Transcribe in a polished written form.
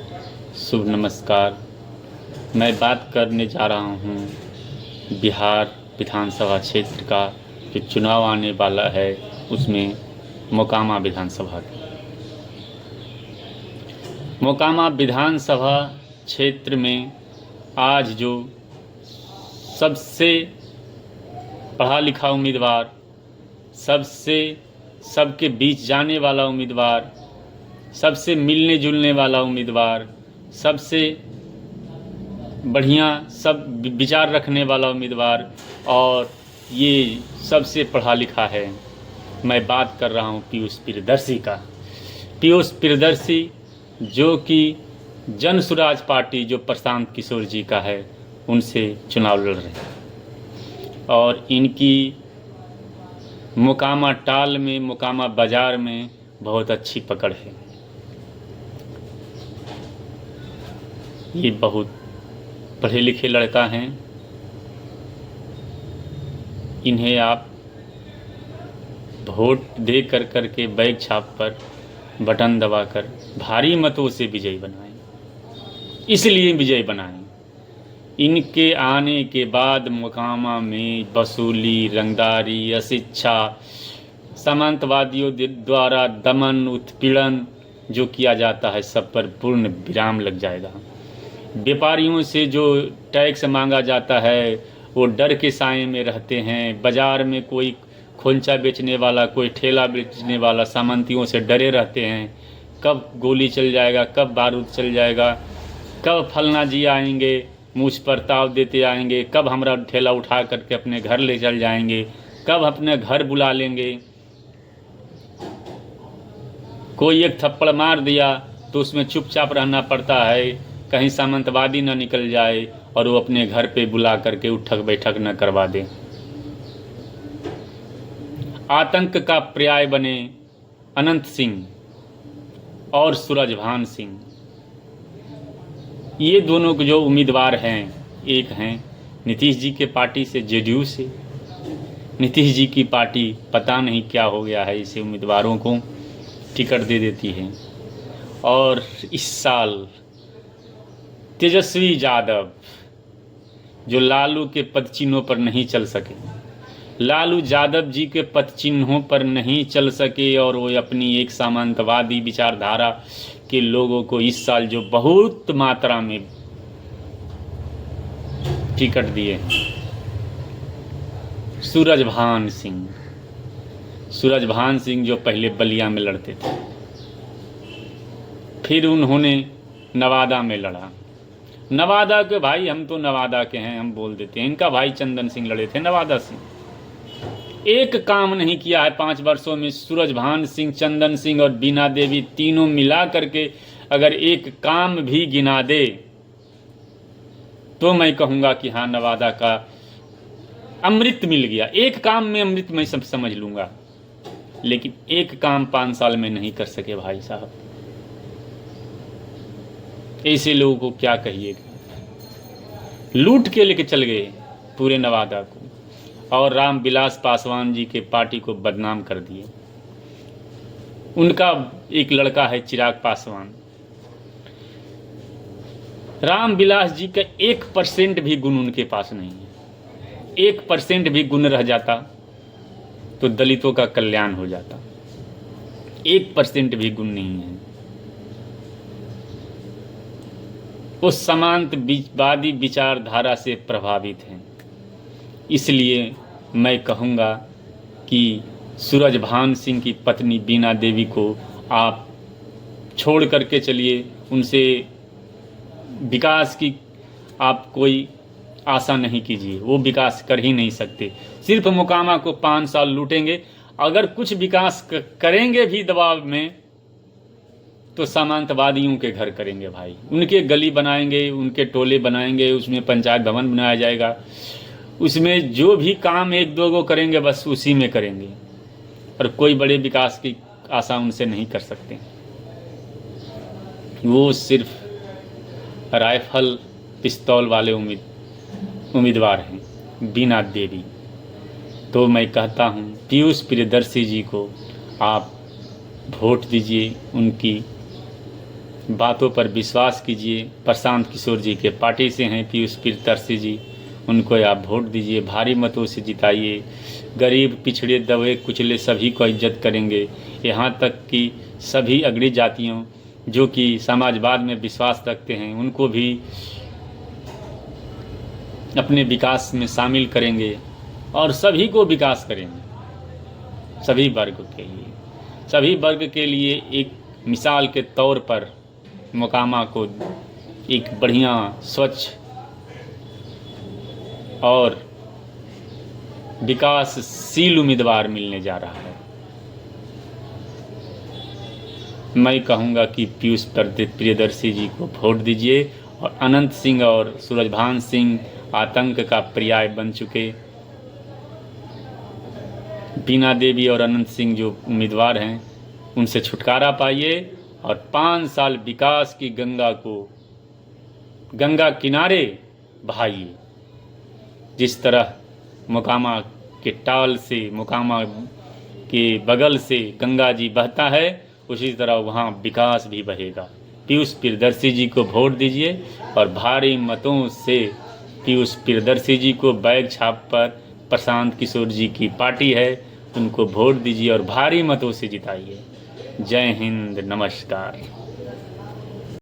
शुभ नमस्कार। मैं बात करने जा रहा हूँ बिहार विधानसभा क्षेत्र का जो चुनाव आने वाला है उसमें मोकामा विधानसभा की। मोकामा विधानसभा क्षेत्र में आज जो सबसे पढ़ा लिखा उम्मीदवार, सबके बीच जाने वाला उम्मीदवार, सबसे मिलने जुलने वाला उम्मीदवार, सबसे बढ़िया सब विचार रखने वाला उम्मीदवार और ये सबसे पढ़ा लिखा है। मैं बात कर रहा हूँ पीयूष प्रियदर्शी का। पीयूष प्रियदर्शी जो कि जन सुराज पार्टी जो प्रशांत किशोर जी का है उनसे चुनाव लड़ रहे हैं और इनकी मोकामा टाल में, मोकामा बाज़ार में बहुत अच्छी पकड़ है। ये बहुत पढ़े लिखे लड़का हैं। इन्हें आप वोट दे कर के बैग छाप पर बटन दबाकर भारी मतों से विजयी बनाएं। इसलिए विजयी बनाएं, इनके आने के बाद मोकामा में वसूली, रंगदारी, अशिक्षा, सामंतवादियों द्वारा दमन, उत्पीड़न जो किया जाता है सब पर पूर्ण विराम लग जाएगा। व्यापारियों से जो टैक्स मांगा जाता है वो डर के साए में रहते हैं। बाज़ार में कोई खोंचा बेचने वाला, कोई ठेला बेचने वाला सामंतियों से डरे रहते हैं। कब गोली चल जाएगा, कब बारूद चल जाएगा, कब फलना जी आएंगे मुझ पर ताव देते आएंगे, कब हमारा ठेला उठा करके अपने घर ले चल जाएंगे, कब अपने घर बुला लेंगे। कोई एक थप्पड़ मार दिया तो उसमें चुपचाप रहना पड़ता है, कहीं सामंतवादी न निकल जाए और वो अपने घर पे बुला करके उठक बैठक न करवा दे। आतंक का पर्याय बने अनंत सिंह और सूरजभान सिंह। ये दोनों जो उम्मीदवार हैं, एक हैं नीतीश जी के पार्टी से, जेडीयू से। नीतीश जी की पार्टी पता नहीं क्या हो गया है, इसे उम्मीदवारों को टिकट दे देती है। और इस साल तेजस्वी यादव जो लालू के पद चिन्हों पर नहीं चल सके, लालू यादव जी के पद चिन्हों पर नहीं चल सके और वो अपनी एक सामंतवादी विचारधारा के लोगों को इस साल जो बहुत मात्रा में टिकट दिए। सूरजभान सिंह जो पहले बलिया में लड़ते थे, फिर उन्होंने नवादा में लड़ा। नवादा के भाई, हम तो नवादा के हैं, हम बोल देते हैं। इनका भाई चंदन सिंह लड़े थे नवादा से। एक काम नहीं किया है 5 वर्षों में। सूरजभान सिंह, चंदन सिंह और बीना देवी तीनों मिला करके अगर एक काम भी गिना दे तो मैं कहूँगा कि हाँ, नवादा का अमृत मिल गया। एक काम में अमृत मैं सब समझ लूँगा, लेकिन एक काम 5 साल में नहीं कर सके भाई साहब। ऐसे लोगों को क्या कहिएगा। लूट के लेके चल गए पूरे नवादा को और रामविलास पासवान जी के पार्टी को बदनाम कर दिए। उनका एक लड़का है चिराग पासवान। रामविलास जी का 1% भी गुण उनके पास नहीं है। 1% भी गुण रह जाता तो दलितों का कल्याण हो जाता। 1% भी गुण नहीं है। वो समांतवादी विचारधारा से प्रभावित हैं। इसलिए मैं कहूँगा कि सूरजभान सिंह की पत्नी बीना देवी को आप छोड़ करके चलिए। उनसे विकास की आप कोई आशा नहीं कीजिए, वो विकास कर ही नहीं सकते। सिर्फ मोकामा को 5 साल लूटेंगे। अगर कुछ विकास करेंगे भी दबाव में तो सामंतवादियों के घर करेंगे भाई। उनके गली बनाएंगे, उनके टोले बनाएंगे, उसमें पंचायत भवन बनाया जाएगा। उसमें जो भी काम 1-2 गो करेंगे बस उसी में करेंगे और कोई बड़े विकास की आशा उनसे नहीं कर सकते। वो सिर्फ राइफल पिस्तौल वाले उम्मीदवार हैं, बीना देवी। तो मैं कहता हूँ पीयूष प्रियदर्शी जी को आप वोट दीजिए, उनकी बातों पर विश्वास कीजिए। प्रशांत किशोर जी के पार्टी से हैं पीयूष प्रियदर्शी जी, उनको आप वोट दीजिए, भारी मतों से जिताइए। गरीब, पिछड़े, दबे कुचले सभी को इज्जत करेंगे, यहाँ तक कि सभी अग्रणी जातियों जो कि समाजवाद में विश्वास रखते हैं उनको भी अपने विकास में शामिल करेंगे और सभी को विकास करेंगे। सभी वर्ग के लिए एक मिसाल के तौर पर मोकामा को एक बढ़िया, स्वच्छ और विकासशील उम्मीदवार मिलने जा रहा है। मैं कहूँगा कि पीयूष प्रियदर्शी जी को वोट दीजिए। और अनंत सिंह और सूरजभान सिंह आतंक का पर्याय बन चुके, बीना देवी और अनंत सिंह जो उम्मीदवार हैं उनसे छुटकारा पाइए और 5 साल विकास की गंगा किनारे बहाइए। जिस तरह मोकामा के टाल से, मोकामा के बगल से गंगा जी बहता है, उसी तरह वहाँ विकास भी बहेगा। पीयूष प्रियदर्शी जी को वोट दीजिए और भारी मतों से पीयूष प्रियदर्शी जी को बैग छाप पर, प्रशांत किशोर जी की पार्टी है उनको वोट दीजिए और भारी मतों से जिताइए। जय हिंद, नमस्कार।